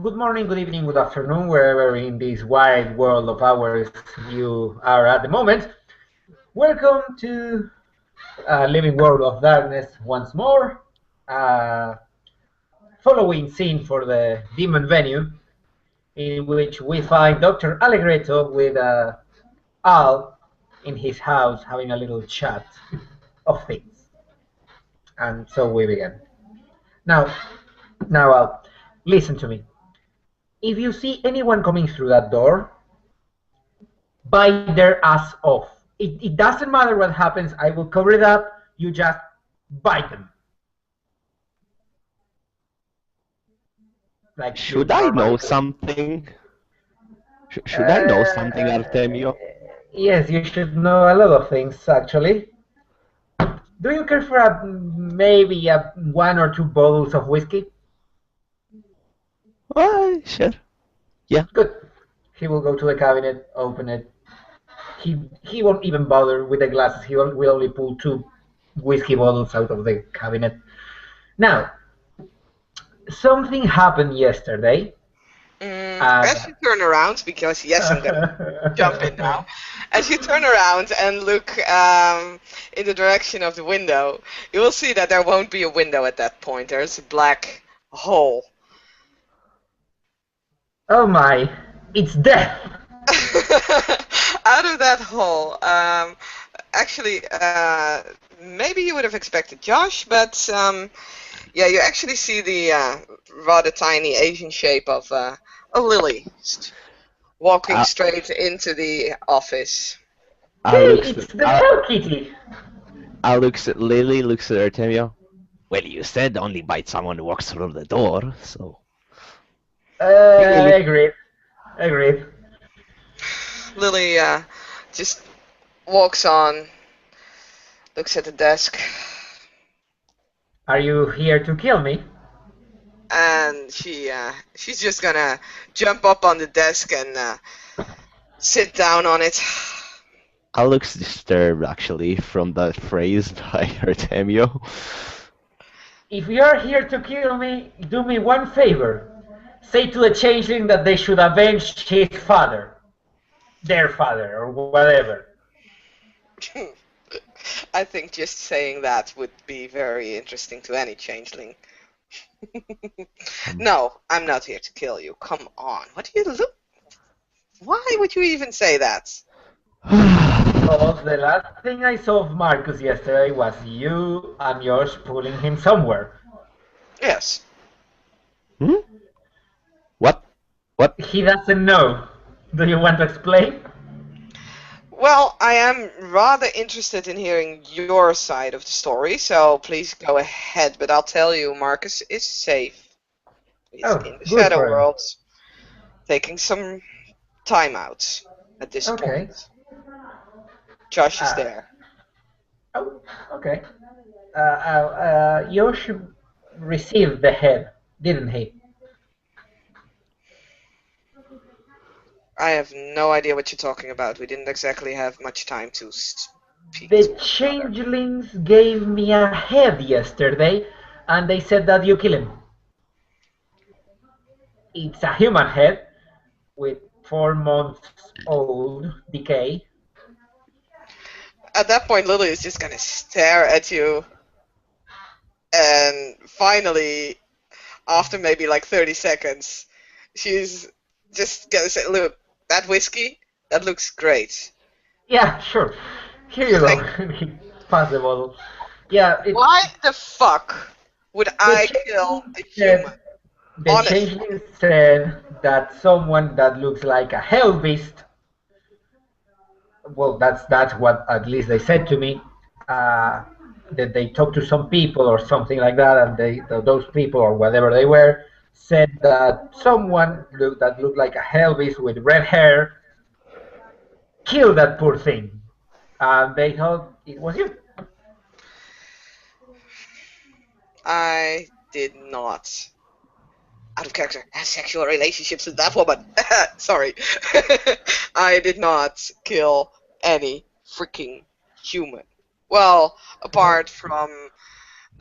Good morning, good evening, good afternoon, wherever in this wide world of ours you are at the moment. Welcome to Living World of Darkness once more. Uh, Following scene for the demon venue, in which we find Dr. Allegretto with Al in his house having a little chat of things. And so we begin. Now, now, Al, listen to me. If you see anyone coming through that door, bite their ass off. It doesn't matter what happens. I will cover it up. You just bite them. Like you Should I normally know do. something? Should I know Uh, something, Artemio? yes, you should know a lot of things, actually. Do you care for maybe one or two bottles of whiskey? Sure. Yeah. Good. He will go to the cabinet, open it. He won't even bother with the glasses. Will only pull two whiskey bottles out of the cabinet. Now, something happened yesterday. As you turn around, because yes, I'm gonna jump in now. As you turn around and look in the direction of the window, you will see that there won't be a window at that point. There's a black hole. Oh my, it's death! Out of that hole, actually, maybe you would have expected Josh, but yeah, you actually see the rather tiny Asian shape of a lily walking I, straight into the office. I Hey, looks it's the I, Hell Kitty! I looks at Lily, looks at Artemio. Well, you said only bite someone who walks through the door, so Lily. Agreed. Agreed. Lily just walks on, looks at the desk, Are you here to kill me? and she's just gonna jump up on the desk and sit down on it. I looks disturbed actually from that phrase by Artemio. If you're here to kill me, do me one favor. Say to the changeling that they should avenge his father. Their father, or whatever. I think just saying that would be very interesting to any changeling. No, I'm not here to kill you. Come on. What do you look? Why would you even say that? Because the last thing I saw of Marcus yesterday was you and Josh pulling him somewhere. Yes. Hmm? What? What? He doesn't know. Do you want to explain? Well, I am rather interested in hearing your side of the story, so please go ahead. But I'll tell you, Marcus is safe. He's Oh, in the good Shadow for him. World, taking some time out at this Okay. point. Josh is Uh, there. oh, okay. Josh received the head, didn't he? I have no idea what you're talking about. We didn't exactly have much time to speak to The one another. changelings gave me a head yesterday, and they said that you kill him. It's a human head with 4 months old decay. At that point, Lily is just gonna stare at you, and finally, after maybe like 30 seconds, she's just gonna say, "Look, that whiskey, that looks great. Yeah, sure. Here you Thank. go. He passed the bottle. Yeah, Why the fuck would the I kill changeling a human? said the Honestly, changeling said that someone that looks like a hell beast. Well, that's what at least they said to me. Uh, that they talked to some people or something like that, and those people or whatever they were said that someone that looked like a hell beast with red hair killed that poor thing, and they thought it was you. I did not, out of character, have sexual relationships with that woman. Sorry. I did not kill any freaking human. Well, apart from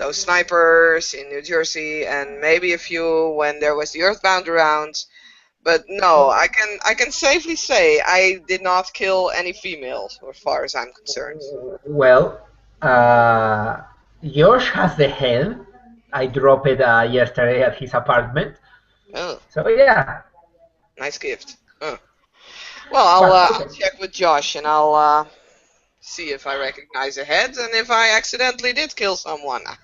those snipers in New Jersey, and maybe a few when there was the Earthbound around. But no, I can safely say I did not kill any females, as far as I'm concerned. Well, Josh has the head. I dropped it yesterday at his apartment. Oh, So yeah. nice gift. Huh. Well, I'll check with Josh and I'll see if I recognize a head and if I accidentally did kill someone. I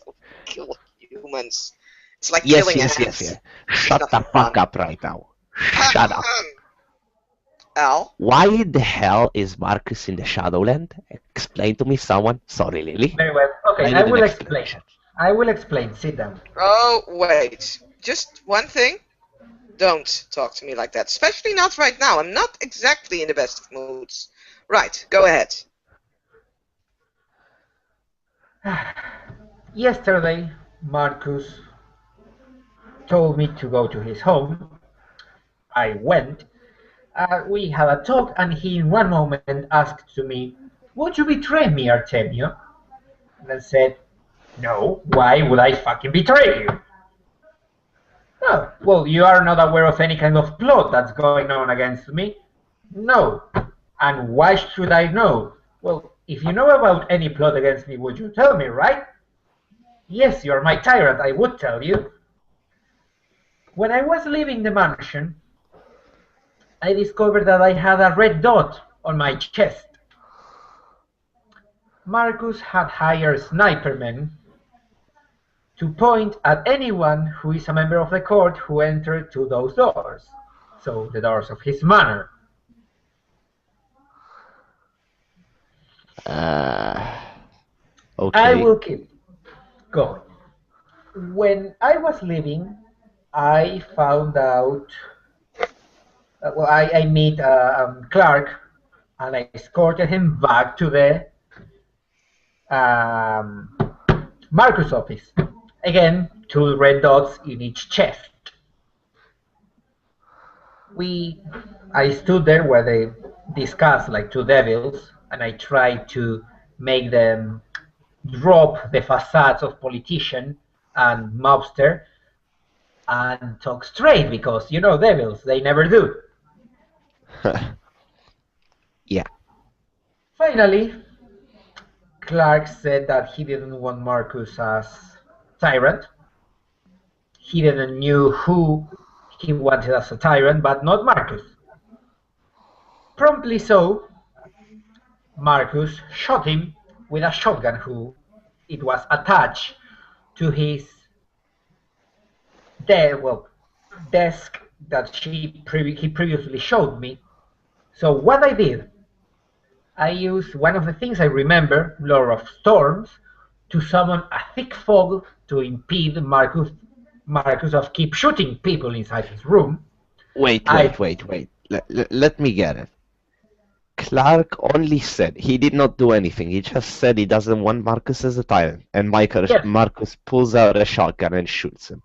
don't kill humans. It's like killing ants. Yes. Shut the fuck up right now. Shut up. Al? Why the hell is Marcus in the Shadowland? Explain to me, someone. Sorry, Lily. Very well. Okay, I will explain. I will explain. Sit down. Oh, wait. Just one thing. Don't talk to me like that. Especially not right now. I'm not exactly in the best of moods. Right, go ahead. Yesterday, Marcus told me to go to his home. I went. We had a talk, and he in one moment asked to me, "Would you betray me, Artemio?" And I said, "No, why would I fucking betray you?" "Oh, well, you are not aware of any kind of plot that's going on against me?" "No." "And why should I know?" "Well, if you know about any plot against me, would you tell me, right?" "Yes, you're my tyrant, I would tell you." When I was leaving the mansion, I discovered that I had a red dot on my chest. Marcus had hired snipermen to point at anyone who is a member of the court who entered to those doors, so the doors of his manor. Okay. I will keep going. When I was leaving, I found out. Well, I meet Clark, and I escorted him back to the Marcus office. Again, 2 red dots in each chest. I stood there where they discussed like 2 devils, and I tried to make them drop the facades of politician and mobster and talk straight, because you know devils, they never do. Yeah. Finally, Clark said that he didn't want Marcus as tyrant. He didn't knew who he wanted as a tyrant, but not Marcus. Promptly so, Marcus shot him with a shotgun who it was attached to his desk that he previously showed me. So what I did, I used one of the things I remember, Lord of Storms, to summon a thick fog to impede Marcus of keep shooting people inside his room. Wait. Let me get it. Clark only said he did not do anything. He just said he doesn't want Marcus as a tyrant, and Marcus pulls out a shotgun and shoots him.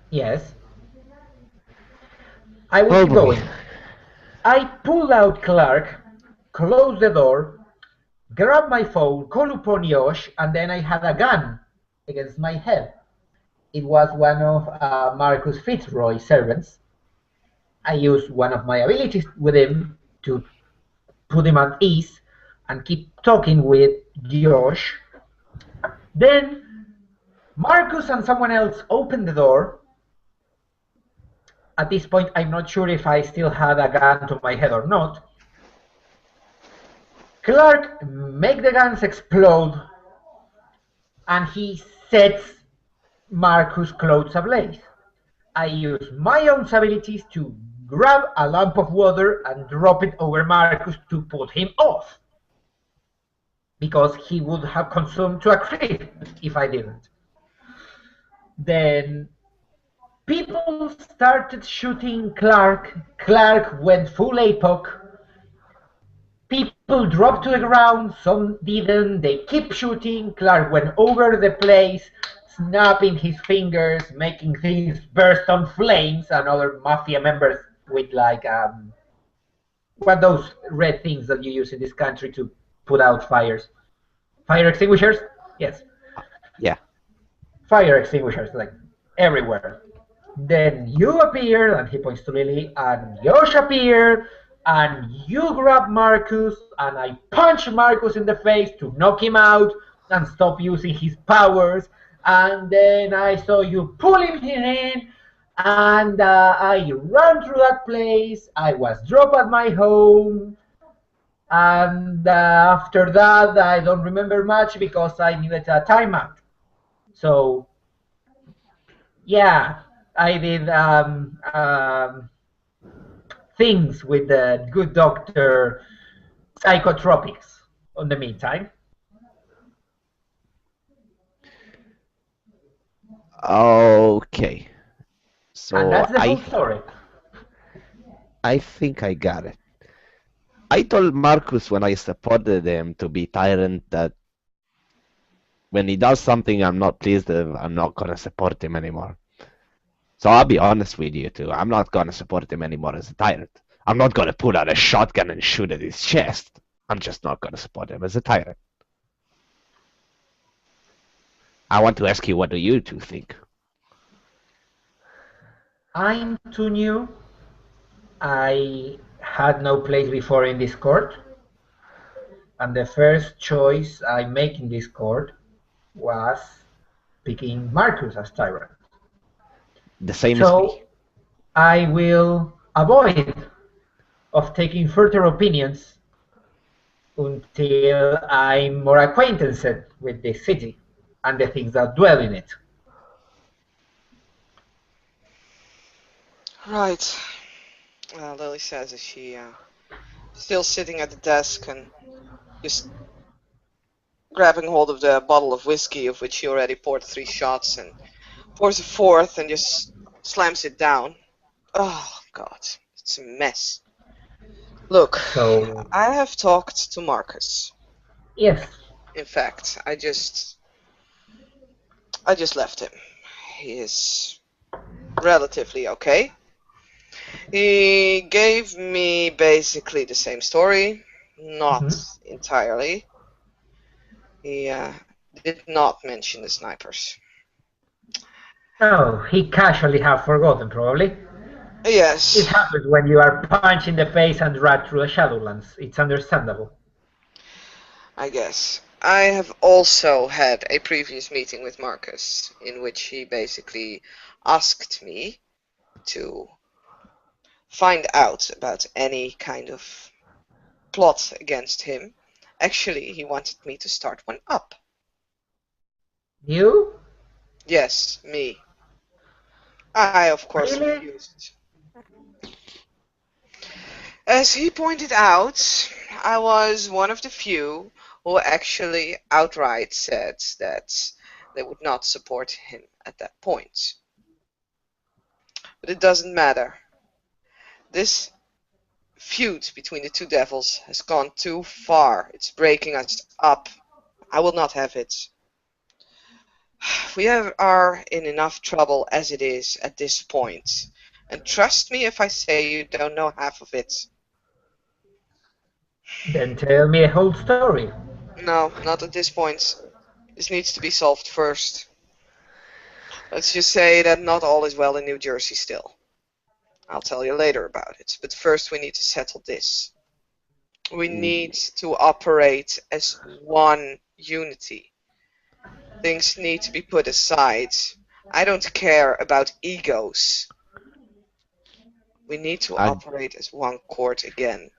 Yes. I will keep going. I pulled out Clark, closed the door, grabbed my phone, called upon Josh, and then I had a gun against my head. It was one of Marcus Fitzroy's servants. I used one of my abilities with him to put him at ease and keep talking with Josh. Then Marcus and someone else opened the door. At this point, I'm not sure if I still had a gun to my head or not. Clark makes the guns explode, and he sets Marcus' clothes ablaze. I use my own abilities to grab a lamp of water and drop it over Marcus to put him off, because he would have consumed to a crisp if I didn't. Then people started shooting Clark. Clark went full APOC. People dropped to the ground, some didn't. They keep shooting. Clark went over the place, snapping his fingers, making things burst on flames, and other mafia members with like what those red things that you use in this country to put out fires. Fire extinguishers? Yes. Yeah. fire extinguishers like everywhere. Then you appear, and he points to Lily, and Josh appeared, and you grab Marcus, and I punch Marcus in the face to knock him out and stop using his powers. And then I saw you pull him in, and I ran through that place. I was dropped at my home, and after that, I don't remember much because I needed a timeout. So yeah, I did things with the good doctor psychotropics on the meantime. Okay. So And that's the whole story. I think I got it. I told Marcus when I supported him to be tyrant that when he does something I'm not pleased with, I'm not gonna support him anymore. So I'll be honest with you too. I'm not gonna support him anymore as a tyrant. I'm not gonna pull out a shotgun and shoot at his chest. I'm just not gonna support him as a tyrant. I want to ask you, what do you two think? I'm too new. I had no place before in this court. And the first choice I make in this court was picking Marcus as tyrant. The same as me. I will avoid of taking further opinions until I'm more acquainted with the city and the things that dwell in it. Right. Lily says as she still sitting at the desk and just grabbing hold of the bottle of whiskey, of which she already poured 3 shots, and pours a 4th and just slams it down. Oh God, it's a mess. Look, So I have talked to Marcus. yes. In fact, I just left him. He is relatively okay. He gave me basically the same story, not entirely. He did not mention the snipers. Oh, he casually have forgotten, probably. Yes. It happens when you are punched in the face and dragged through the Shadowlands. It's understandable. I guess. I have also had a previous meeting with Marcus in which he basically asked me to find out about any kind of plot against him. Actually, he wanted me to start one up. You? Yes, me. I, of course, Really? refused. As he pointed out, I was one of the few who actually outright said that they would not support him at that point. But it doesn't matter. This feud between the two devils has gone too far. It's breaking us up. I will not have it. We are in enough trouble as it is at this point. And trust me if I say you don't know half of it. Then tell me a whole story. No, not at this point. This needs to be solved first. Let's just say that not all is well in New Jersey still. I'll tell you later about it, but first we need to settle this. We need to operate as one unity. Things need to be put aside. I don't care about egos. We need to operate as one court again.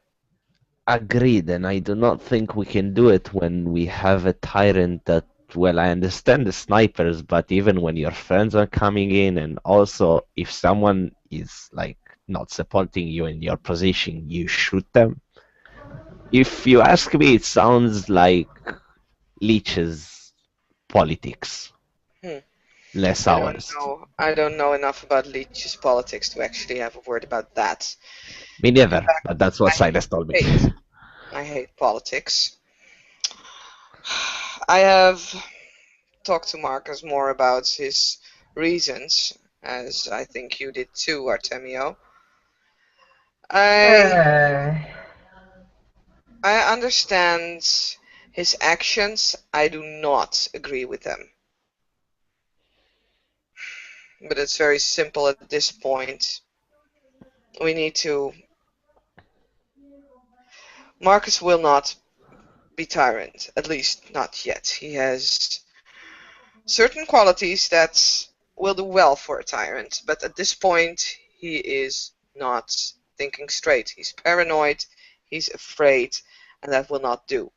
Agreed, and I do not think we can do it when we have a tyrant that, well, I understand the snipers, but even when your friends are coming in, and also if someone is like not supporting you in your position, you shoot them. If you ask me, it sounds like Leech's politics. Less ours. I don't know enough about Leech's politics to actually have a word about that. Me neither, but that's what Silas told me. I hate politics. I have talked to Marcus more about his reasons, as I think you did too, Artemio. I understand his actions. I do not agree with them. but it's very simple at this point. We need to... Marcus will not be tyrant, at least not yet. He has certain qualities that will do well for a tyrant, but at this point he is not thinking straight. He's paranoid, he's afraid, and that will not do.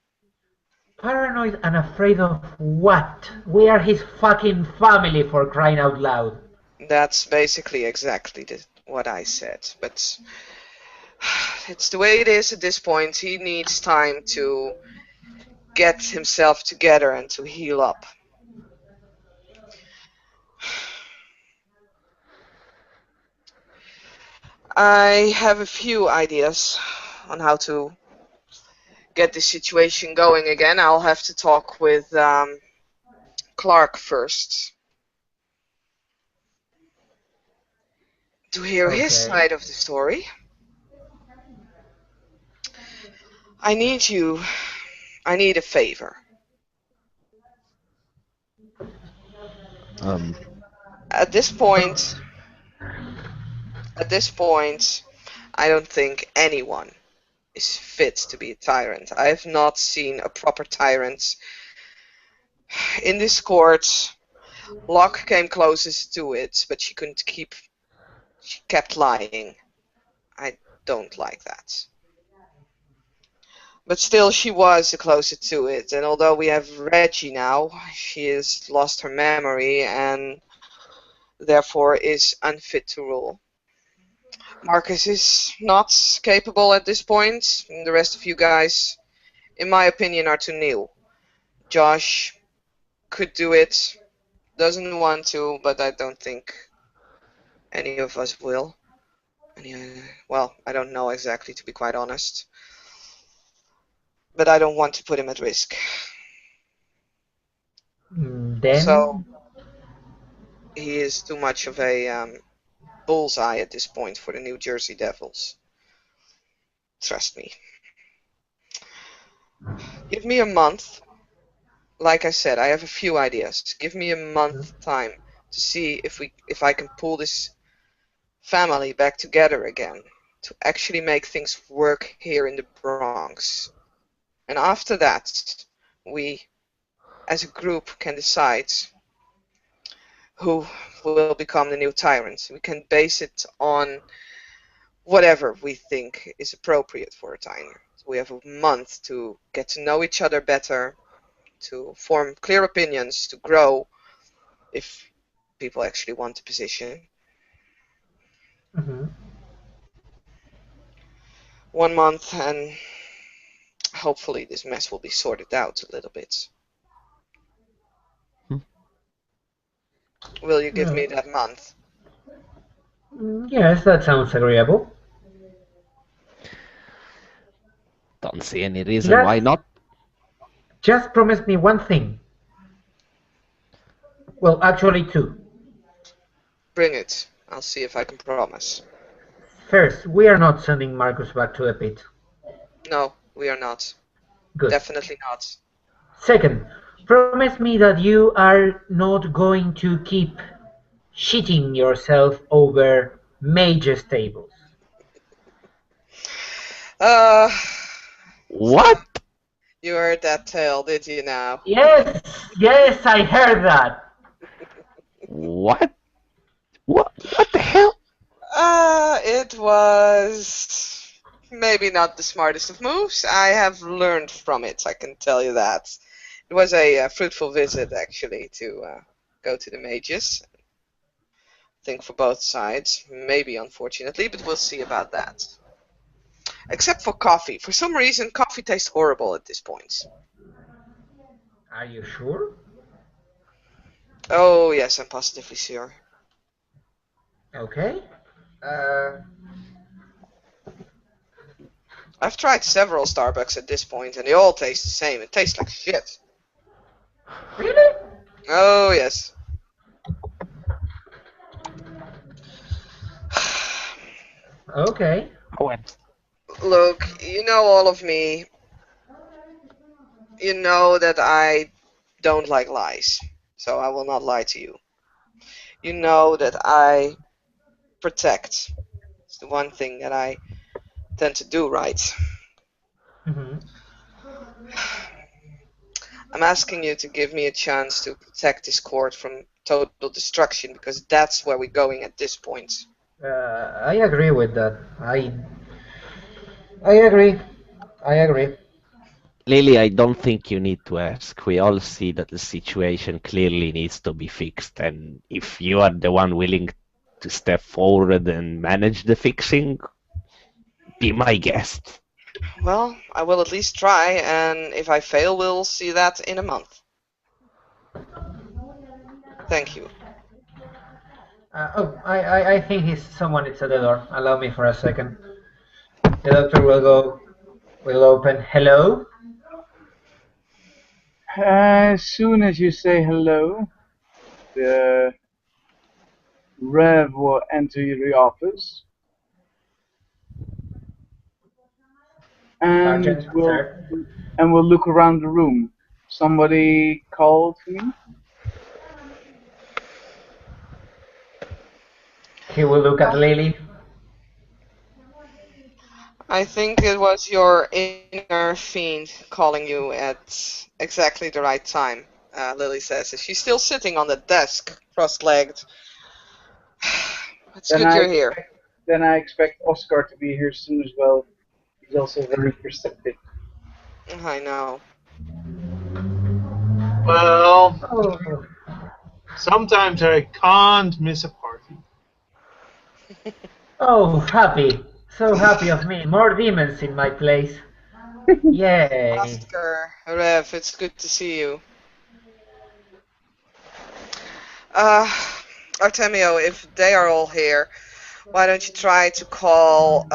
Paranoid and afraid of what? We are his fucking family, for crying out loud. That's basically exactly what I said, but it's the way it is at this point. He needs time to get himself together and to heal up. I have a few ideas on how to get the situation going again. I'll have to talk with Clark first to hear his side of the story. I need a favor. At this point, I don't think anyone is fit to be a tyrant. I have not seen a proper tyrant in this court. Locke came closest to it, but she kept lying. I don't like that. But still, she was the closest to it, and although we have Reggie now, she has lost her memory and therefore is unfit to rule. Marcus is not capable at this point, and the rest of you guys, in my opinion, are too new. Josh could do it, doesn't want to, but I don't think any of us will. Well, I don't know exactly, to be quite honest. But I don't want to put him at risk. Then? So, he is too much of a bullseye at this point for the New Jersey Devils. Trust me. Give me a month. Like I said, I have a few ideas. Give me a month time to see if I can pull this family back together again, to actually make things work here in the Bronx. And after that, we, as a group, can decide who will become the new tyrant. We can base it on whatever we think is appropriate for a tyrant. We have a month to get to know each other better, to form clear opinions, to grow, if people actually want the position. 1 month, and hopefully this mess will be sorted out a little bit. Will you give me that month? Yes, that sounds agreeable. Don't see any reason why not. Just promise me one thing. Well, actually two. Bring it. I'll see if I can promise. First, we are not sending Marcus back to the pit. No, we are not. Good. Definitely not. Second, promise me that you are not going to keep shitting yourself over Mage's tables. What? You heard that tale, did you now? Yes, I heard that. What? What the hell? It was maybe not the smartest of moves. I have learned from it, I can tell you that. It was a fruitful visit, actually, to go to the Mages. I think for both sides, maybe unfortunately, but we'll see about that. Except for coffee. For some reason, coffee tastes horrible at this point. Are you sure? Oh, yes, I'm positively sure. Okay. I've tried several Starbucks at this point, and they all taste the same. It tastes like shit. Really? Oh, yes. Okay. Look, you know all of me. You know that I don't like lies, so I will not lie to you. you know that I protect. It's the one thing that I tend to do right. Mhm. I'm asking you to give me a chance to protect this court from total destruction, because that's where we're going at this point. I agree with that. I agree. I agree. Lily, I don't think you need to ask. We all see that the situation clearly needs to be fixed, and if you are the one willing to step forward and manage the fixing, be my guest. Well, I will at least try, and if I fail, we'll see that in a month. Thank you. I think someone is at the door. Allow me for a second. The doctor will open. Hello? As soon as you say hello, the Rev will enter the office and Sergeant, will sir. look around the room. Somebody called me. He will look at Lily. I think it was your inner fiend calling you at exactly the right time, Lily says. She's still sitting on the desk, cross-legged. It's good you're here. Then I expect Oscar to be here soon as well. He's also very perceptive. I know. Well, Oh, sometimes I can't miss a party. oh, happy. So happy of me. More demons in my place. Yay. Oscar, Rev, it's good to see you. Artemio, if they are all here, why don't you try to call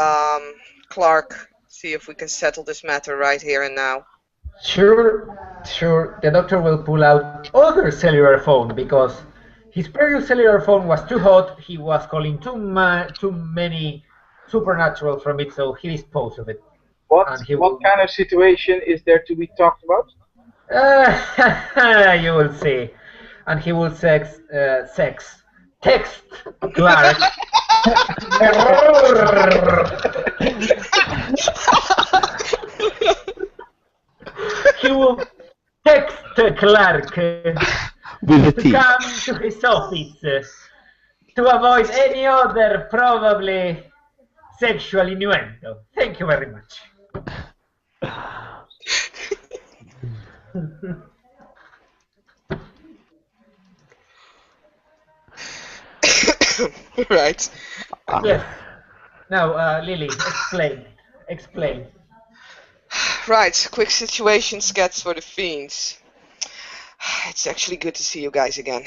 Clark, see if we can settle this matter right here and now. Sure, sure. The doctor will pull out other cellular phone because his previous cellular phone was too hot. He was calling too many supernatural from it, so he disposed of it. What And what kind of situation is there to be talked about? You will see. And he will text Clark. He will text Clark With a to T. come to his office to avoid any other probably sexual innuendo. Thank you very much. Right. Yes. Now, Lily, explain. Right, quick situation sketch for the fiends. It's actually good to see you guys again.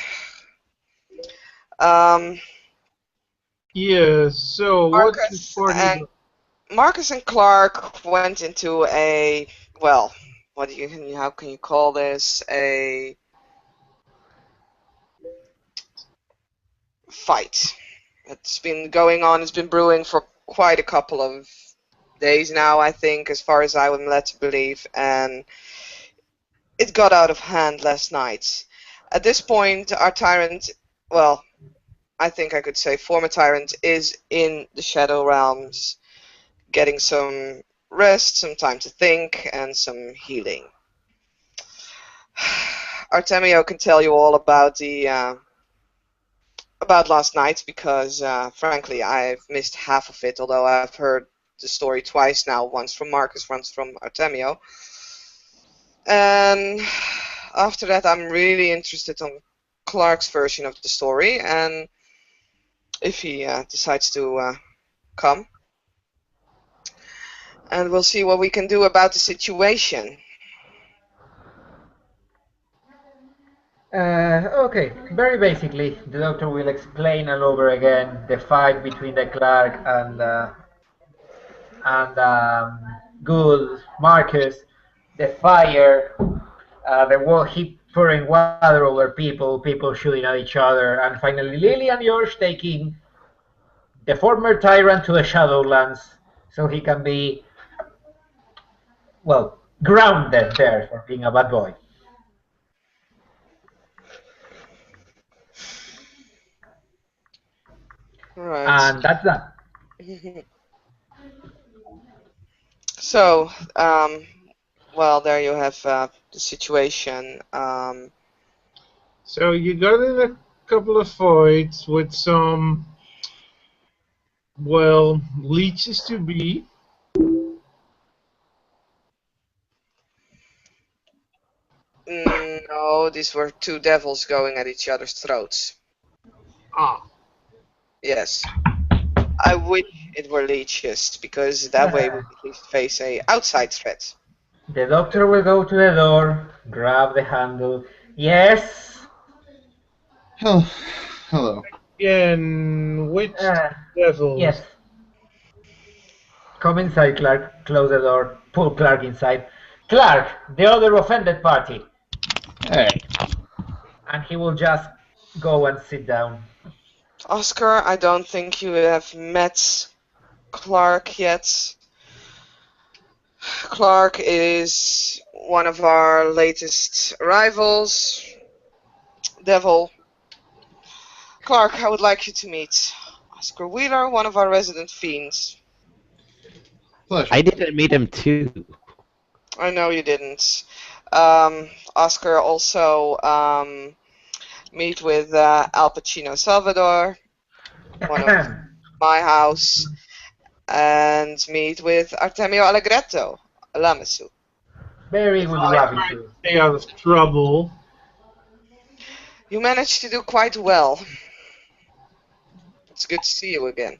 Yeah, so Marcus and Clark went into a, well, how can you call this? A fight. It's been going on, it's been brewing for quite a couple of days now, I think, as far as I am led to believe, and it got out of hand last night. At this point, our tyrant, well, I think I could say former tyrant, is in the Shadow Realms, getting some rest, some time to think, and some healing. Artemio can tell you all about the about last night because, frankly, I've missed half of it. Although I've heard the story twice now, once from Marcus, once from Artemio. And after that, I'm really interested on Clark's version of the story, and if he decides to come. And we'll see what we can do about the situation. Okay, very basically, the doctor will explain all over again the fight between the Clark and Gould, Marcus, the fire, the war, he pouring water over people shooting at each other, and finally Lily and George taking the former tyrant to the Shadowlands so he can be, well, grounded there for being a bad boy. Right. And that's that. So, well, there you have the situation. So you got in a couple of fights with some, well, leeches to be. No, these were two devils going at each other's throats. Ah. Yes. I wish it were leeches, because that way we at least face a outside threat. The doctor will go to the door, grab the handle. Yes. Hello. Again, which devils? Yes. Come inside, Clark. Close the door. Pull Clark inside. Clark, the other offended party. Hey. And he will just go and sit down. Oscar, I don't think you have met Clark yet. Clark is one of our latest arrivals. Devil. Clark, I would like you to meet Oscar Wheeler, one of our resident fiends. Pleasure. I didn't meet him too. I know you didn't. Oscar also meet with Al Pacino Salvador, one of my house, and meet with Artemio Allegretto, Lamesu. Very good happy to. Stay out of trouble. You managed to do quite well. It's good to see you again.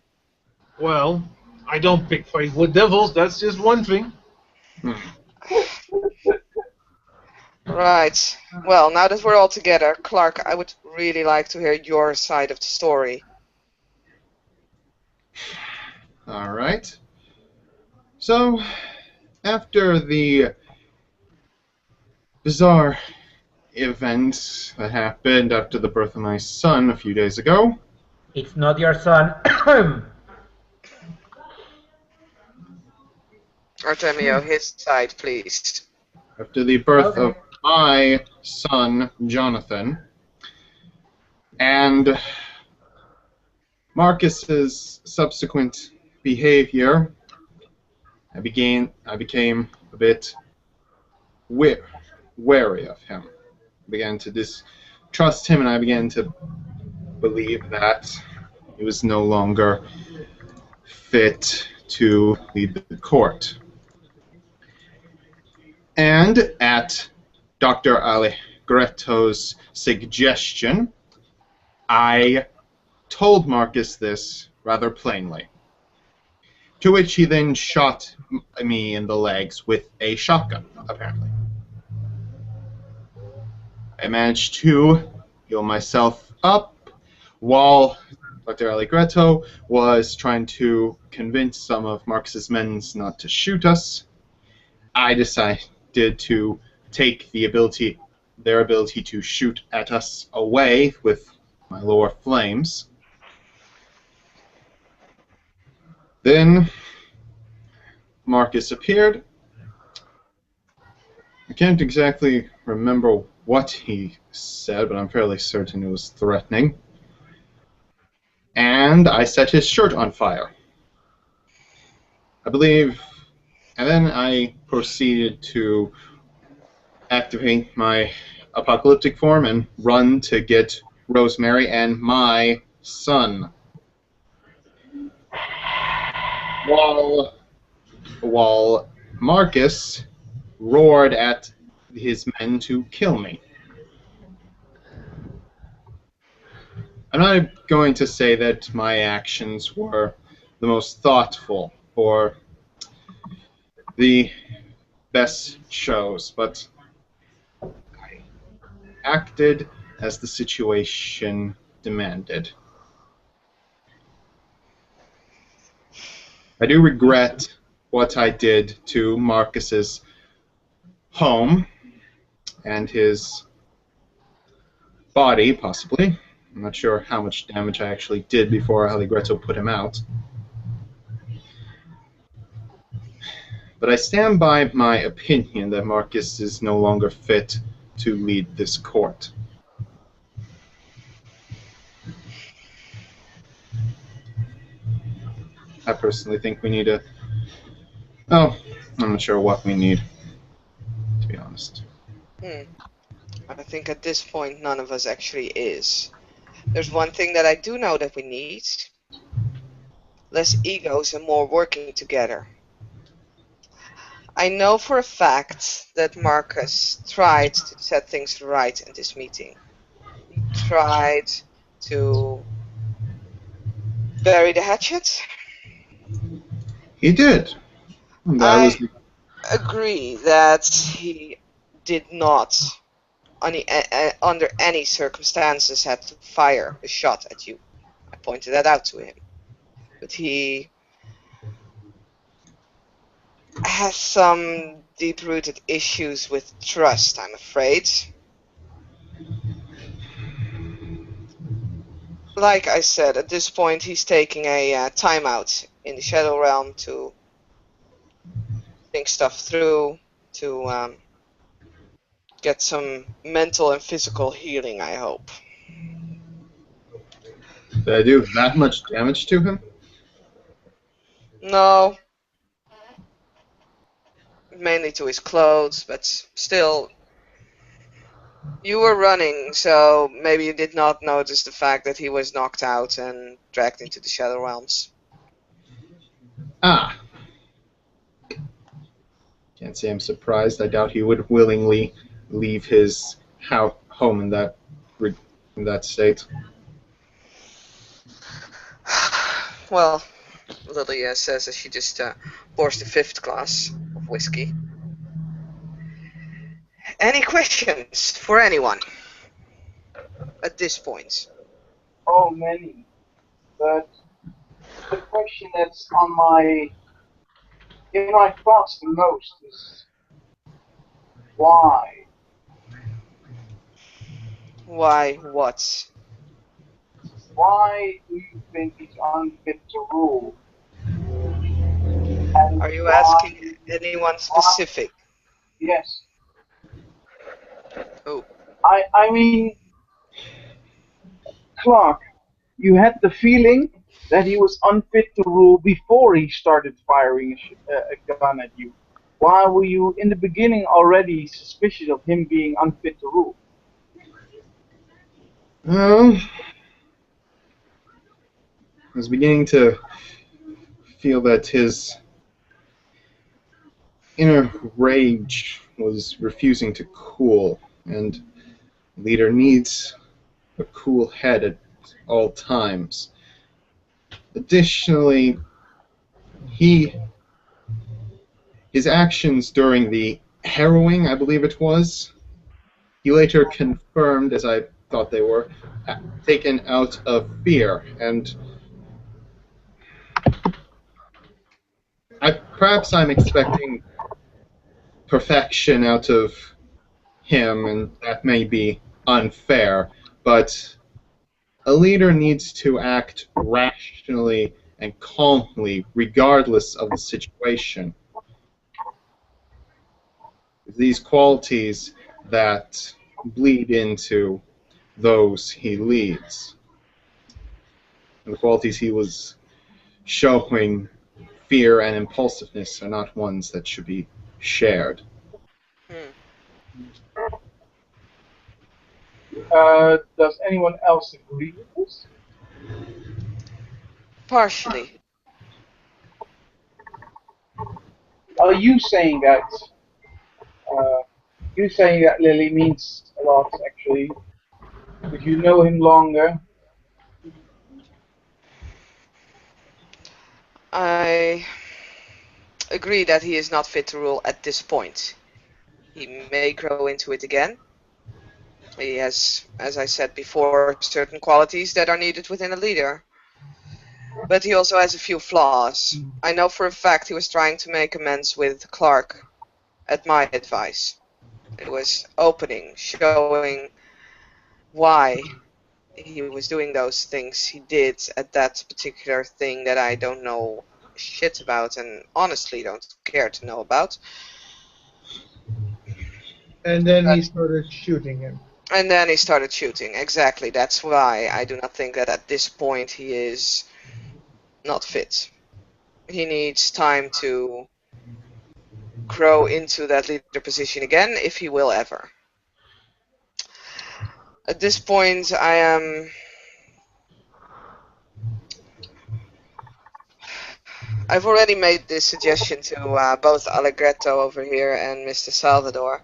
Well, I don't pick fights with devils, that's just one thing. Right. Well, now that we're all together, Clark, I would really like to hear your side of the story. All right. So, after the bizarre events that happened after the birth of my son a few days ago, It's not your son. Artemio, his side, please. after the birth Okay. of my son, Jonathan, and Marcus's subsequent behavior, I became a bit wary of him. I began to distrust him, and I began to believe that he was no longer fit to lead the court. And at Dr. Allegretto's suggestion, I told Marcus this rather plainly, to which he then shot me in the legs with a shotgun, apparently. I managed to heal myself up while Dr. Allegretto was trying to convince some of Marcus's men not to shoot us. I decided to take their ability to shoot at us away with my lower flames. Then Marcus appeared. I can't exactly remember what he said, but I'm fairly certain it was threatening. And I set his shirt on fire, I believe, and then I proceeded to activate my apocalyptic form and run to get Rosemary and my son. While Marcus roared at his men to kill me. I'm not going to say that my actions were the most thoughtful or the best shows, but I acted as the situation demanded. I do regret what I did to Marcus's home and his body, possibly. I'm not sure how much damage I actually did before Allegretto put him out. But I stand by my opinion that Marcus is no longer fit to lead this court. I personally think we need a... Oh, I'm not sure what we need, to be honest. I think at this point none of us actually is. There's one thing that I do know that we need. Less egos and more working together. I know for a fact that Marcus tried to set things right in this meeting. He tried to bury the hatchet. He did. I agree that he did not, under any circumstances, have to fire a shot at you. I pointed that out to him. But he has some deep-rooted issues with trust, I'm afraid. Like I said, at this point he's taking a timeout in the Shadow Realm to think stuff through, to get some mental and physical healing, I hope. Did I do that much damage to him? No. Mainly to his clothes, but still. You were running, so maybe you did not notice the fact that he was knocked out and dragged into the Shadow Realms. Ah. Can't say I'm surprised. I doubt he would willingly leave his home in that state. Well, Lilia says as she just pours the 5th glass of whiskey. Any questions for anyone at this point? Oh, many. But the question that's in my thoughts the most is why? Why what? Why do you think he's unfit to rule? And are you asking anyone specific? Yes. Oh. I mean, Clark, you had the feeling that he was unfit to rule before he started firing a gun at you. Why were you, in the beginning, already suspicious of him being unfit to rule? I was beginning to feel that his inner rage was refusing to cool, and a leader needs a cool head at all times. Additionally, his actions during the harrowing, I believe it was, he later confirmed, as I thought they were, taken out of fear, and perhaps I'm expecting perfection out of him, and that may be unfair, but a leader needs to act rationally and calmly, regardless of the situation. These qualities that bleed into those he leads. And the qualities he was showing, fear and impulsiveness, are not ones that should be shared. Does anyone else agree with this? Partially. Are you saying that? You saying that, Lily, means a lot, actually. If you know him longer. I agree that he is not fit to rule at this point. He may grow into it again. He has, as I said before, certain qualities that are needed within a leader. But he also has a few flaws. I know for a fact he was trying to make amends with Clark at my advice. It was opening, showing why he was doing those things he did at that particular thing that I don't know shit about and honestly don't care to know about. And then he started shooting him. And then he started shooting, exactly. That's why I do not think that at this point he is not fit. he needs time to grow into that leader position again, if he will ever. At this point, I've already made this suggestion to both Allegretto over here and Mr. Salvador.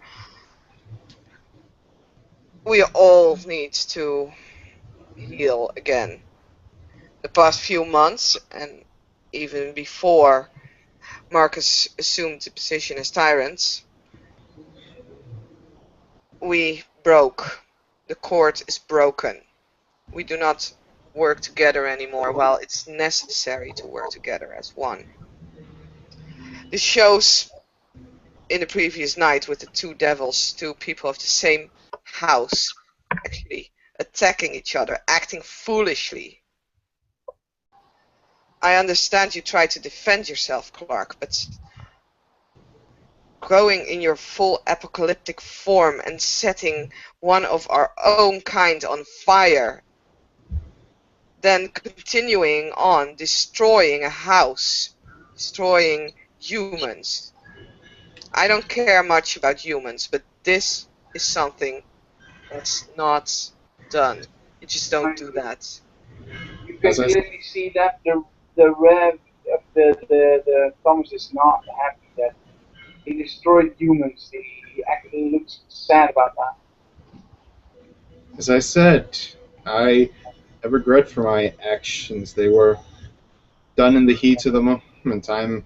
We all need to heal again. The past few months, and even before Marcus assumed the position as tyrant, we broke. The court is broken. We do not work together anymore while it's necessary to work together as one. This shows in the previous night with the two devils, two people of the same house, actually attacking each other, acting foolishly. I understand you try to defend yourself, Clark, but going in your full apocalyptic form and setting one of our own kind on fire, then continuing on destroying a house, destroying humans. I don't care much about humans, but this is something that's not done. You just don't do that. You can clearly see that the Rev of the Thomas is not happy that he destroyed humans. He actually looks sad about that. As I said, I regret for my actions. They were done in the heat of the moment. I'm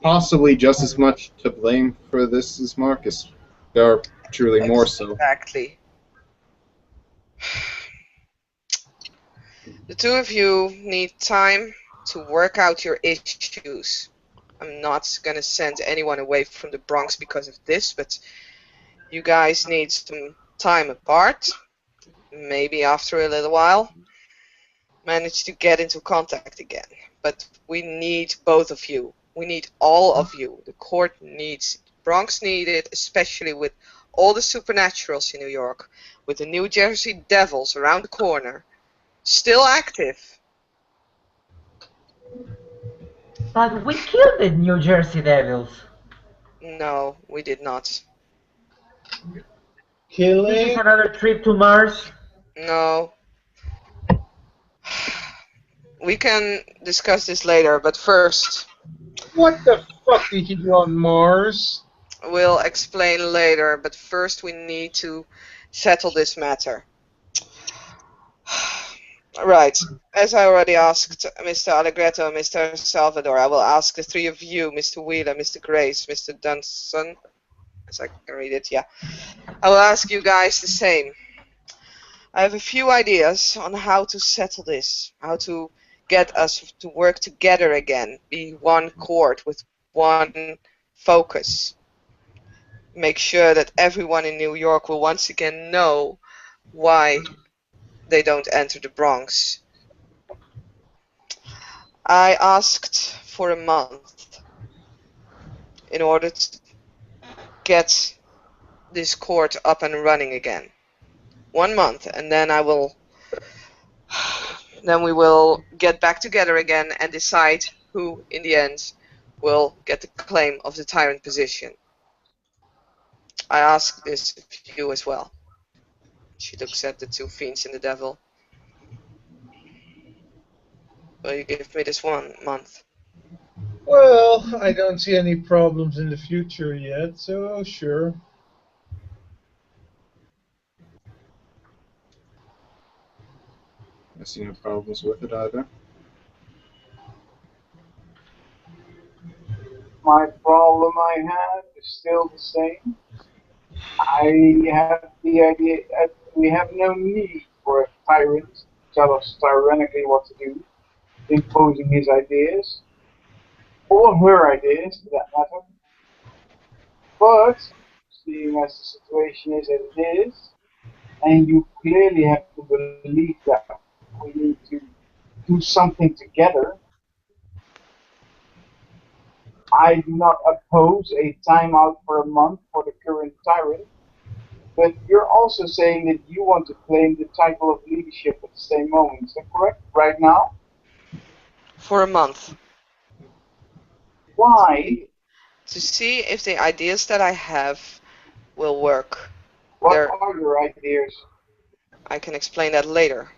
possibly just as much to blame for this as Marcus. There are truly more so. Exactly. The two of you need time to work out your issues. I'm not gonna send anyone away from the Bronx because of this, but you guys need some time apart. Maybe after a little while, manage to get into contact again. But we need both of you. We need all of you. The court needs it. Bronx needs it, especially with all the supernaturals in New York, with the New Jersey Devils around the corner, still active. But we killed the New Jersey Devils. No, we did not. Killing? This is another trip to Mars. No. We can discuss this later, but first... What the fuck did you do on Mars? We'll explain later, but first we need to settle this matter. Right. As I already asked Mr. Allegretto and Mr. Salvador, I will ask the three of you, Mr. Wheeler, Mr. Grace, Mr. Dunson, as I can read it, yeah. I will ask you guys the same. I have a few ideas on how to settle this, how to get us to work together again, be one court with one focus. Make sure that everyone in New York will once again know why they don't enter the Bronx. I asked for a month in order to get this court up and running again. 1 month, and then we will get back together again and decide who, in the end, will get the claim of the tyrant position. I ask this of you as well. She looks at the two fiends and the devil. Will you give me this 1 month? Well, I don't see any problems in the future yet, so sure. I see no problems with it either. My problem I have is still the same. I have the idea that we have no need for a tyrant to tell us tyrannically what to do, imposing his ideas, or her ideas for that matter. But, seeing as the situation is as it is, and you clearly have to believe that we need to do something together, I do not oppose a timeout for a month for the current tyrant, but you're also saying that you want to claim the title of leadership at the same moment. Is that correct? Right now? For a month. Why? To see if the ideas that I have will work. What are your ideas? I can explain that later.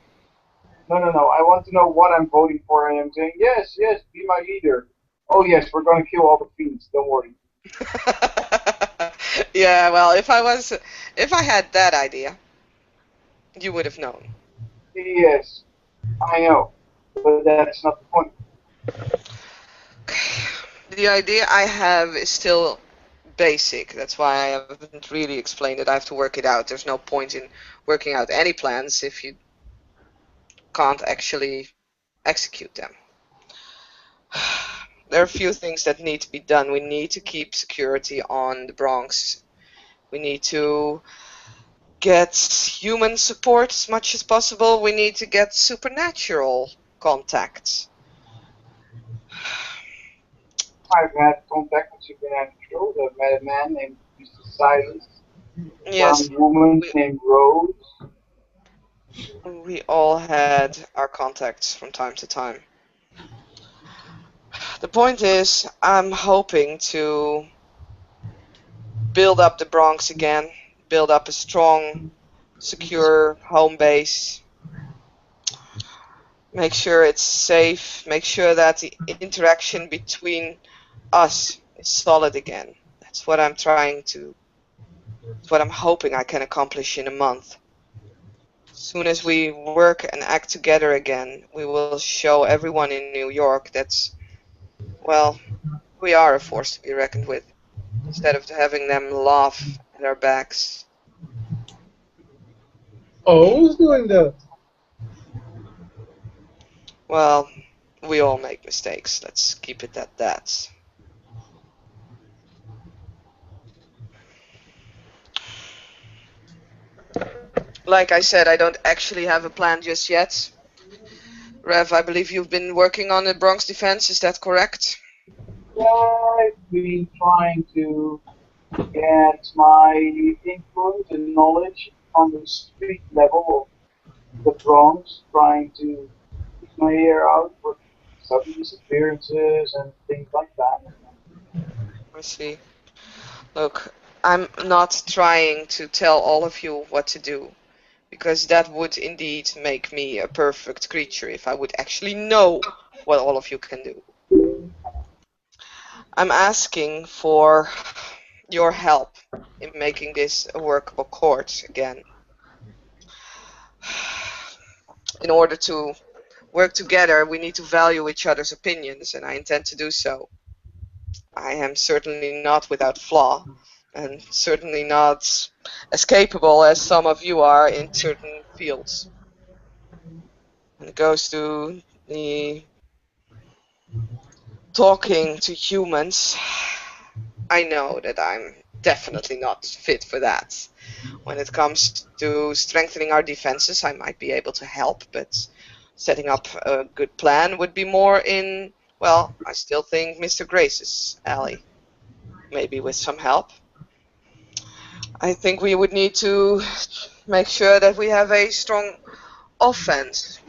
No. I want to know what I'm voting for, and I'm saying, yes, be my leader. Oh, yes, we're going to kill all the fiends. Don't worry. Yeah, well, if I had that idea, you would have known. Yes, I know, but that's not the point. The idea I have is still basic. That's why I haven't really explained it. I have to work it out. There's no point in working out any plans if you can't actually execute them. There are a few things that need to be done. We need to keep security on the Bronx. We need to get human support as much as possible. We need to get supernatural contacts. I've had contact with Supernatural. I've met a man named Mr. Silence. Yes. A woman named Rose. We all had our contacts from time to time. The point is, I'm hoping to build up the Bronx again, build up a strong, secure home base, make sure it's safe, make sure that the interaction between us is solid again. That's what I'm hoping I can accomplish in a month. As soon as we work and act together again, we will show everyone in New York that, well, we are a force to be reckoned with, instead of having them laugh at our backs. Oh, who's doing that? Well, we all make mistakes. Let's keep it at that. Like I said, I don't actually have a plan just yet. Rev, I believe you've been working on the Bronx defense, is that correct? I've been trying to get my influence and knowledge on the street level of the Bronx, trying to keep my ear out for sudden disappearances and things like that. I see. Look, I'm not trying to tell all of you what to do, because that would indeed make me a perfect creature if I would actually know what all of you can do. I'm asking for your help in making this a workable court again. In order to work together, we need to value each other's opinions, and I intend to do so. I am certainly not without flaw, and certainly not as capable as some of you are in certain fields. When it goes to the talking to humans, I know that I'm definitely not fit for that. When it comes to strengthening our defenses, I might be able to help, but setting up a good plan would be more in, well, I still think Mr. Grace's alley. Maybe with some help. I think we would need to make sure that we have a strong offense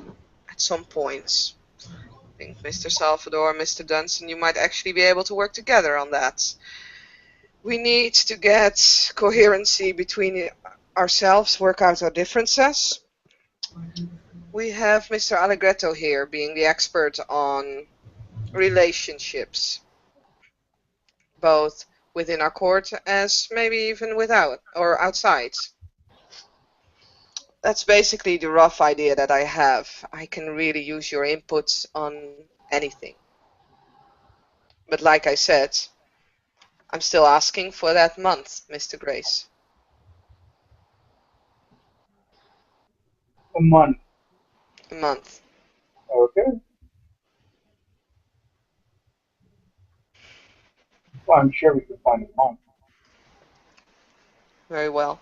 at some point. I think Mr. Salvador, Mr. Dunson, you might actually be able to work together on that. We need to get coherency between ourselves, work out our differences. We have Mr. Allegretto here being the expert on relationships, both within our court as maybe even without or outside. That's basically the rough idea that I have. I can really use your inputs on anything. But like I said, I'm still asking for that month, Mr. Grace. A month. A month. Okay. Well, I'm sure we can find a month. Very well.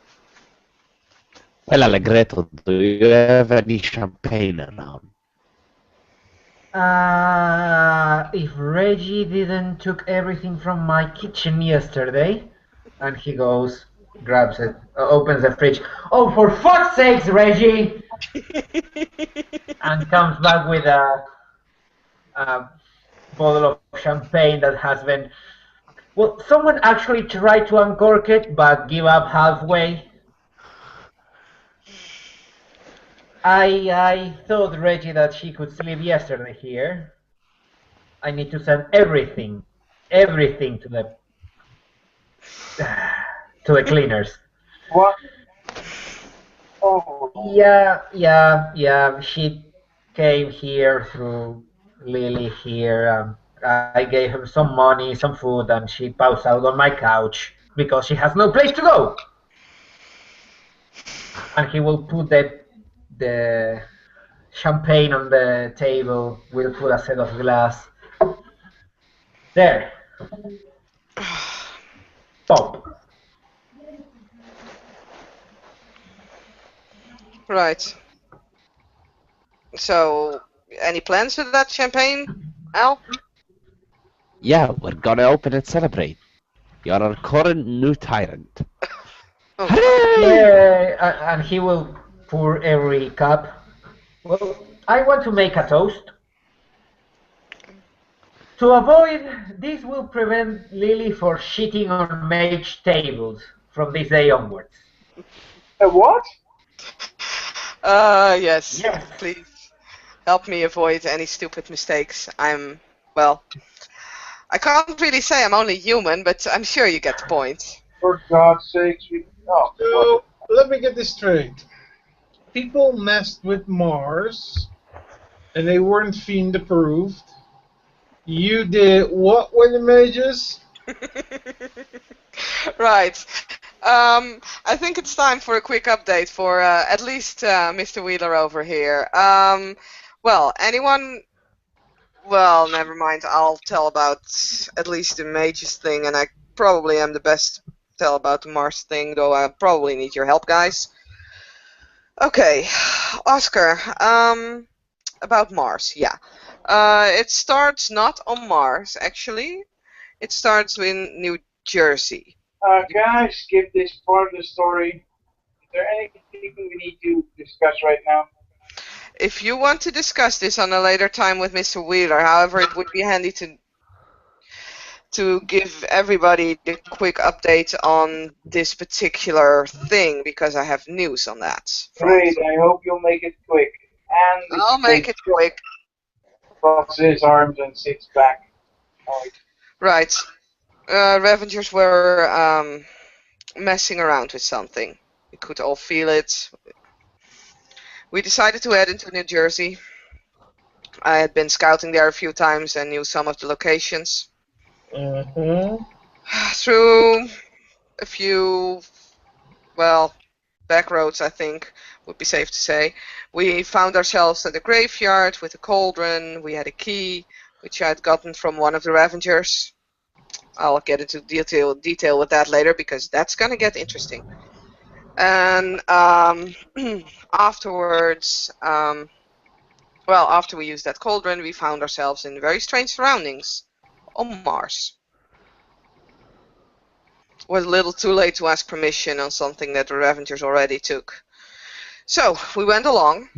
Well, Allegretto, do you have any champagne around? If Reggie didn't took everything from my kitchen yesterday, and he goes, grabs it, opens the fridge. Oh, for fuck's sakes, Reggie! And comes back with a bottle of champagne that has been. Well, someone actually tried to uncork it, but give up halfway. I thought, Reggie, that she could sleep yesterday here. I need to send everything to the cleaners. What? Oh. Yeah. She came here through Lily here. I gave her some money, some food, and she passed out on my couch because she has no place to go. And he will put the champagne on the table. We'll put a set of glass. There. Pop. Right. So, any plans with that champagne, Al? Yeah, we're gonna open and celebrate. You're our current new tyrant. Oh. Hooray! Yeah, and he will pour every cup. Well, I want to make a toast. To avoid, this will prevent Lily for shitting on mage tables from this day onwards. A what? Yes. Yes. Please help me avoid any stupid mistakes. Well, I can't really say I'm only human, but I'm sure you get the point. For God's sakes, So, let me get this straight. People messed with Mars, and they weren't Fiend approved. You did what with the mages? Right. I think it's time for a quick update for at least Mr. Wheeler over here. Well, anyone? Well, never mind. I'll tell about at least the mages thing, and I probably am the best to tell about the Mars thing, though I probably need your help, guys. Okay, Oscar. About Mars, yeah. It starts not on Mars, actually. It starts in New Jersey. Can I skip this part of the story? Is there anything we need to discuss right now? If you want to discuss this on a later time with Mr. Wheeler, however, it would be handy to give everybody the quick update on this particular thing, because I have news on that. Great, I hope you'll make it quick. And I'll make it quick. Crosses his arms and sits back. Right. Revengers were messing around with something. We could all feel it. We decided to head into New Jersey. I had been scouting there a few times and knew some of the locations. Through a few, well, back roads, I think, would be safe to say. We found ourselves at a graveyard with a cauldron. We had a key, which I had gotten from one of the Revengers. I'll get into detail with that later, because that's gonna get interesting. And afterwards, well, after we used that cauldron, we found ourselves in very strange surroundings on Mars. It was a little too late to ask permission on something that the Revengers already took. So, we went along.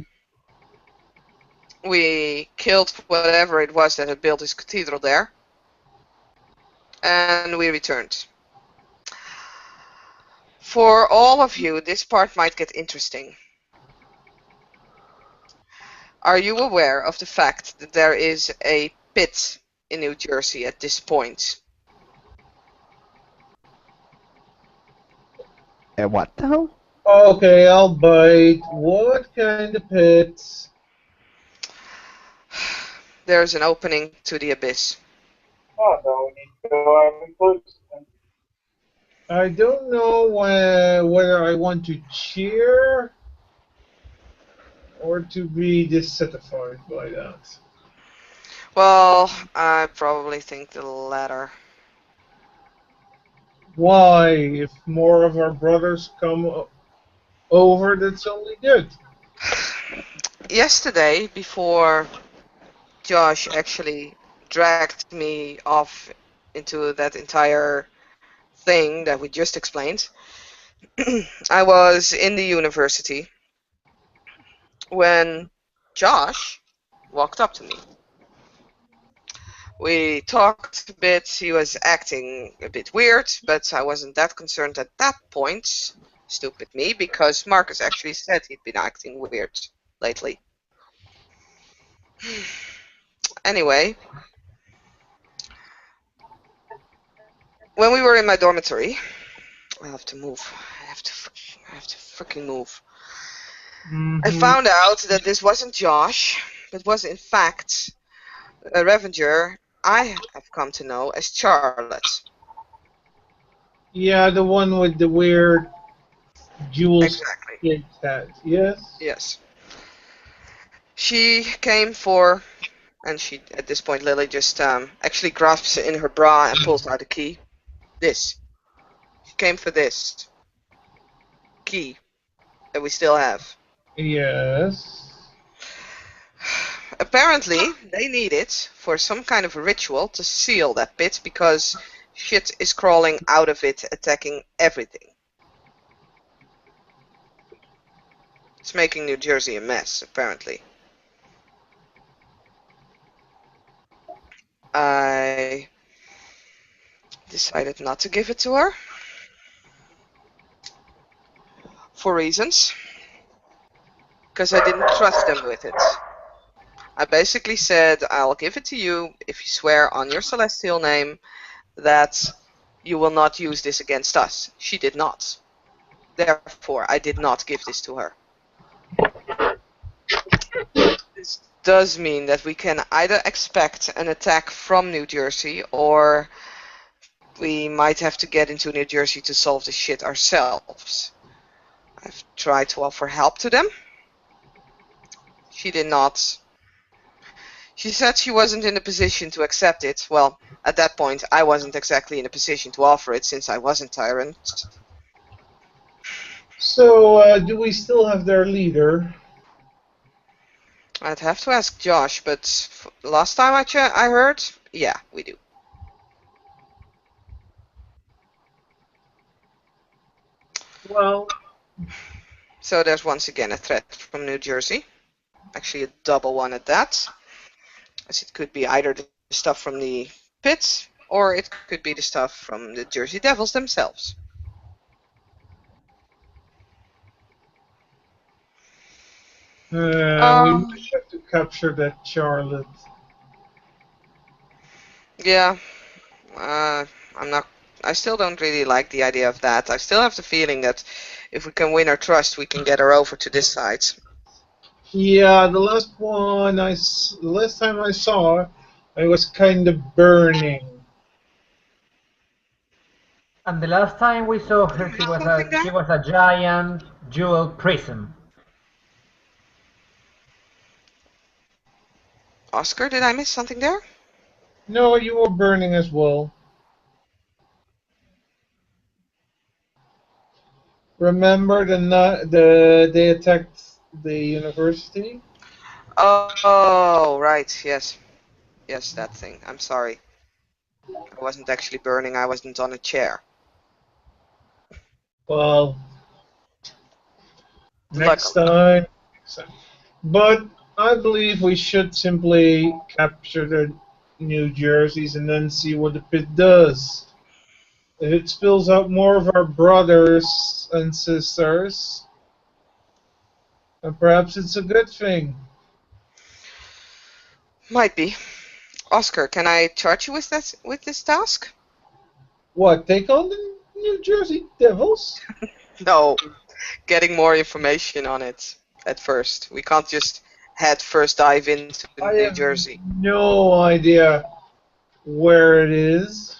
We killed whatever it was that had built this cathedral there. And we returned. For all of you, this part might get interesting. Are you aware of the fact that there is a pit in New Jersey at this point? And what the hell? Okay, I'll bite. What kind of pits? There's an opening to the abyss. Oh, no, we need to go and close them. I don't know whether I want to cheer or to be dissatisfied by that. Well, I probably think the latter. Why? If more of our brothers come over, that's only good. Yesterday, before Josh actually dragged me off into that entire thing that we just explained, I was in the university when Josh walked up to me. We talked a bit. He was acting a bit weird, but I wasn't that concerned at that point. Stupid me, because Marcus actually said he'd been acting weird lately. Anyway, when we were in my dormitory, I have to move. I have to freaking move. I found out that this wasn't Josh, but was in fact a Revenger I have come to know as Charlotte. Yeah, the one with the weird jewels. Exactly. Yes? Yes. She came for, and she, at this point, Lily just actually grasps in her bra and pulls out a key. This. She came for this key that we still have. Yes. Apparently, they need it for some kind of a ritual to seal that pit because shit is crawling out of it, attacking everything. It's making New Jersey a mess, apparently. I decided not to give it to her. For reasons. Because I didn't trust them with it. I basically said, I'll give it to you if you swear on your celestial name that you will not use this against us. She did not. Therefore, I did not give this to her. This does mean that we can either expect an attack from New Jersey, or we might have to get into New Jersey to solve this shit ourselves. I've tried to offer help to them. She did not. She said she wasn't in a position to accept it. Well, at that point, I wasn't exactly in a position to offer it since I wasn't Tyrant. So, do we still have their leader? I'd have to ask Josh, but last time I heard, yeah, we do. Well, so there's once again a threat from New Jersey. Actually, a double one at that. As it could be either the stuff from the pits, or it could be the stuff from the Jersey Devils themselves. we might have to capture that Charlotte. Yeah, I'm not. I still don't really like the idea of that. I still have the feeling that if we can win her trust, we can get her over to this side. Yeah, the last time I saw her, it was kind of burning. And the last time we saw her, she was a giant jewel prism. Oscar, did I miss something there? No, you were burning as well. Remember they attacked the university? Oh, right, yes. Yes, that thing. I'm sorry. I wasn't actually burning, I wasn't on a chair. Well, next time. But I believe we should simply capture the New Jerseys and then see what the pit does. If it spills out more of our brothers and sisters, then perhaps it's a good thing. Might be. Oscar, can I charge you with this task? What, take on the New Jersey Devils? No, getting more information on it at first. We can't just head first dive into New Jersey. I have no idea where it is.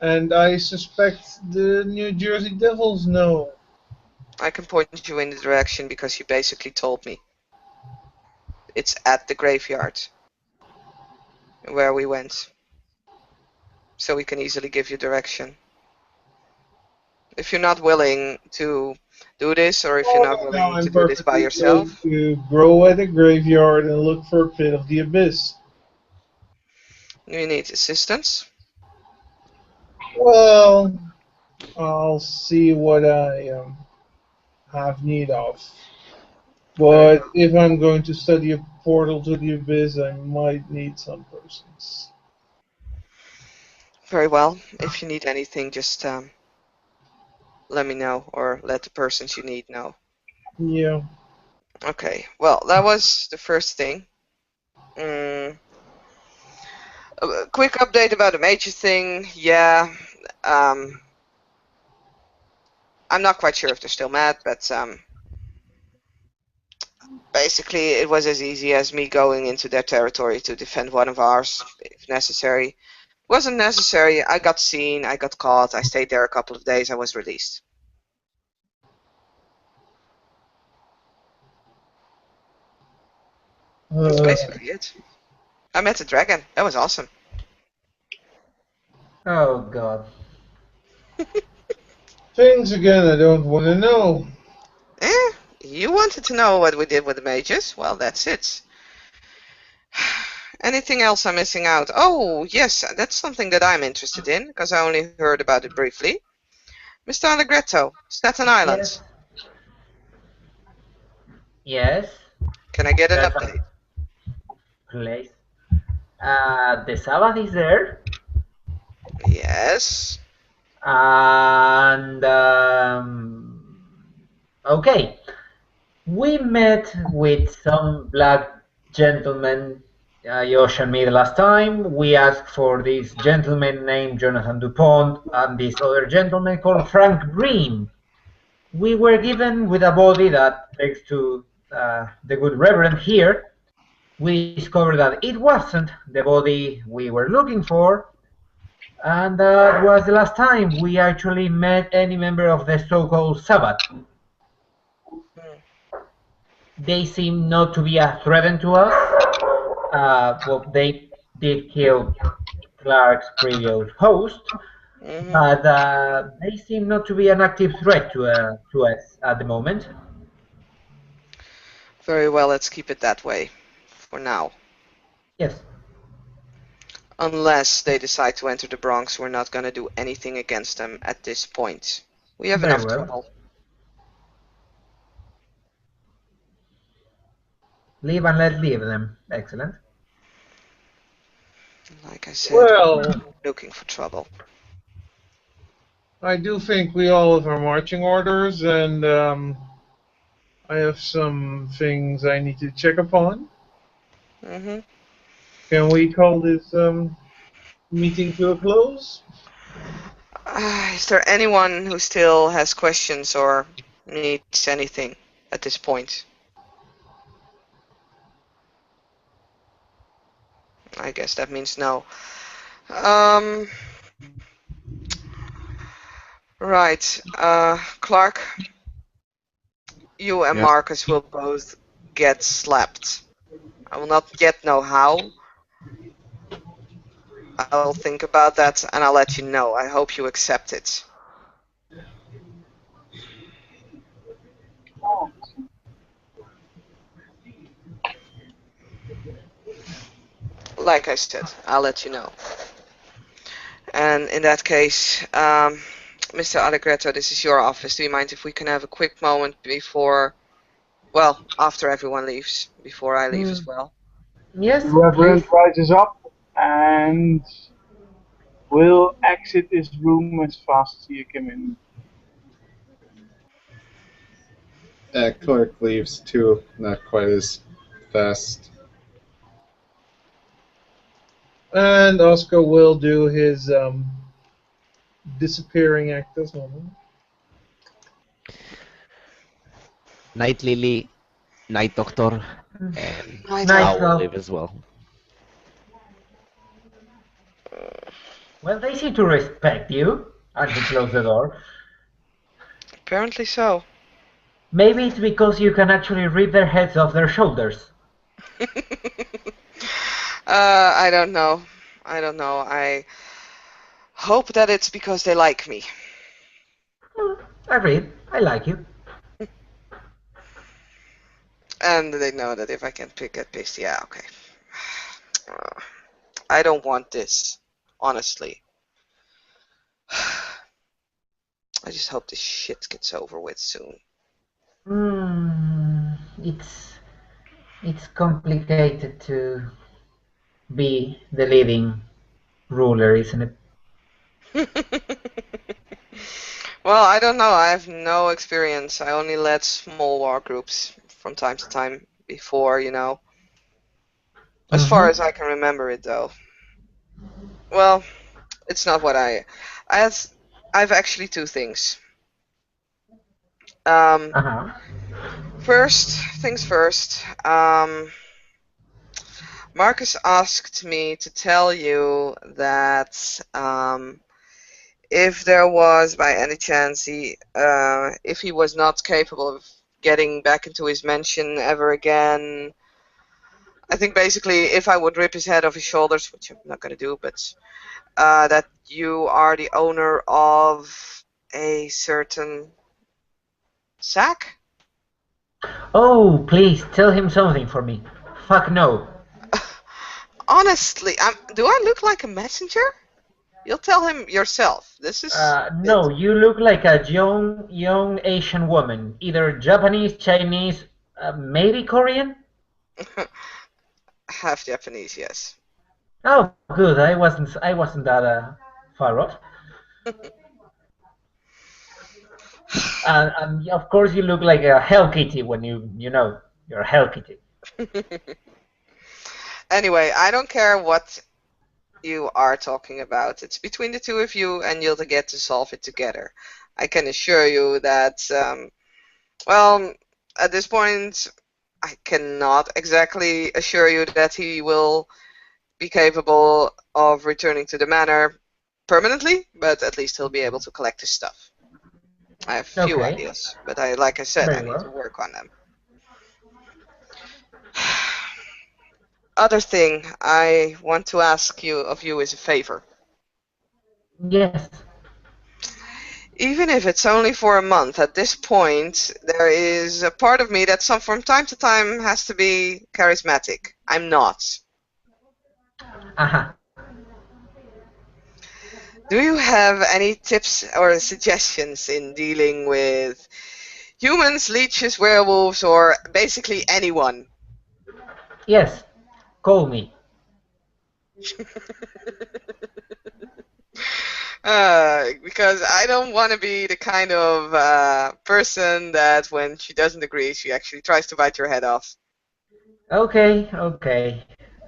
And I suspect the New Jersey Devils know. I can point you in the direction because you basically told me. It's at the graveyard where we went. So we can easily give you direction. If you're not willing to do this, or if you're not willing to do this by yourself. To grow at a graveyard and look for a pit of the abyss. You need assistance? Well, I'll see what I have need of. But if I'm going to study a portal to the abyss, I might need some persons. Very well. If you need anything, just let me know, or let the persons you need know. Yeah. Okay. Well, that was the first thing. A quick update about the major thing. Yeah. I'm not quite sure if they're still mad, but basically it was as easy as me going into their territory to defend one of ours, if necessary. Wasn't necessary. I got seen. I got caught. I stayed there a couple of days. I was released. That's basically it. I met a dragon. That was awesome. Oh God. Things again I don't want to know. You wanted to know what we did with the mages? Well, that's it. Anything else I'm missing out? Oh, yes, that's something that I'm interested in, because I only heard about it briefly. Mr. Allegretto, Staten Island. Yes. Can I get an That's update? a place. The Sabbath is there. Yes. And okay, we met with some black gentlemen, Josh and me, the last time. We asked for this gentleman named Jonathan Dupont and this other gentleman called Frank Green. We were given with a body that, thanks to the good Reverend here, we discovered that it wasn't the body we were looking for. And that was the last time we actually met any member of the so-called Sabbath. They seem not to be a threat to us. Well, they did kill Clark's previous host, but they seem not to be an active threat to us at the moment. Very well, let's keep it that way for now. Yes. Unless they decide to enter the Bronx, we're not going to do anything against them at this point. We have enough trouble. Live and let live them. Excellent. Like I said, well, looking for trouble. I do think we all have our marching orders, and I have some things I need to check upon. Can we call this meeting to a close? Is there anyone who still has questions or needs anything at this point? I guess that means no. Right. Clark, you and Marcus will both get slapped. I will not yet know how. I'll think about that and I'll let you know. I hope you accept it. Like I said, I'll let you know. And in that case, Mr. Allegretto, this is your office. Do you mind if we can have a quick moment before, well, after everyone leaves, before I leave as well? Yes, the Reverend rises up and will exit this room as fast as you come in. Clark leaves too, not quite as fast. And Oscar will do his disappearing act as normal. Night Lily, Night Doctor, and Night I will leave as well. Well, they seem to respect you, and he closed the door. Apparently so. Maybe it's because you can actually rip their heads off their shoulders. I don't know. I hope that it's because they like me. Agreed. I like you. And they know that if I can get pissed, yeah, okay. I don't want this, honestly. I just hope this shit gets over with soon. it's complicated to be the leading ruler, isn't it? Well, I don't know. I have no experience. I only led small war groups from time to time before, you know. As far as I can remember it, though. Well, it's not what I've actually two things. First things first. Marcus asked me to tell you that if there was, by any chance, if he was not capable of getting back into his mansion ever again, I think basically if I would rip his head off his shoulders, which I'm not going to do, but that you are the owner of a certain sack? Oh, please, tell him something for me. Fuck no. Honestly, do I look like a messenger? You'll tell him yourself. This is... no, you look like a young Asian woman. Either Japanese, Chinese, maybe Korean? Half Japanese, yes. Oh, good. I wasn't that far off. And of course you look like a Hell Kitty when you're a Hell Kitty. Anyway, I don't care what you are talking about. It's between the two of you, and you'll get to solve it together. I can assure you that, well, at this point, I cannot exactly assure you that he will be capable of returning to the manor permanently, but at least he'll be able to collect his stuff. I have a few ideas, but like I said, I need to work on them. Other thing I want to ask of you is a favor. Yes. Even if it's only for a month, at this point, there is a part of me that from time to time has to be charismatic. I'm not. Do you have any tips or suggestions in dealing with humans, leeches, werewolves, or basically anyone? Yes. Call me. Because I don't want to be the kind of person that when she doesn't agree, she actually tries to bite your head off. Okay.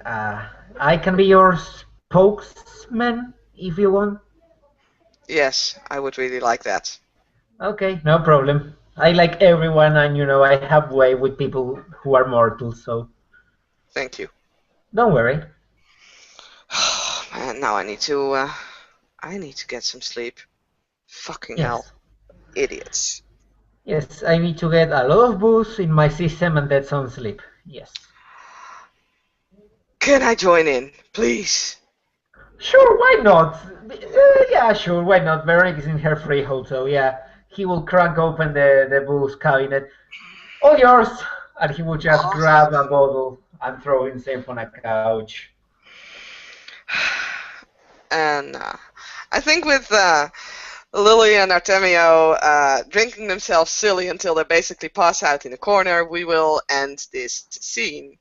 I can be your spokesman if you want. Yes, I would really like that. Okay, no problem. I like everyone, and I have way with people who are mortal, so... Thank you. Don't worry. Man, now I need to get some sleep. Fucking hell. Idiots. Yes, I need to get a lot of booze in my system and get some sleep. Yes. Can I join in, please? Sure, why not? Yeah, sure, why not? Varric is in her freehold, so yeah. He will crank open the booze cabinet. All yours! And he will just grab a bottle and throw himself on a couch. And I think with Lily and Artemio drinking themselves silly until they basically pass out in a corner, we will end this scene.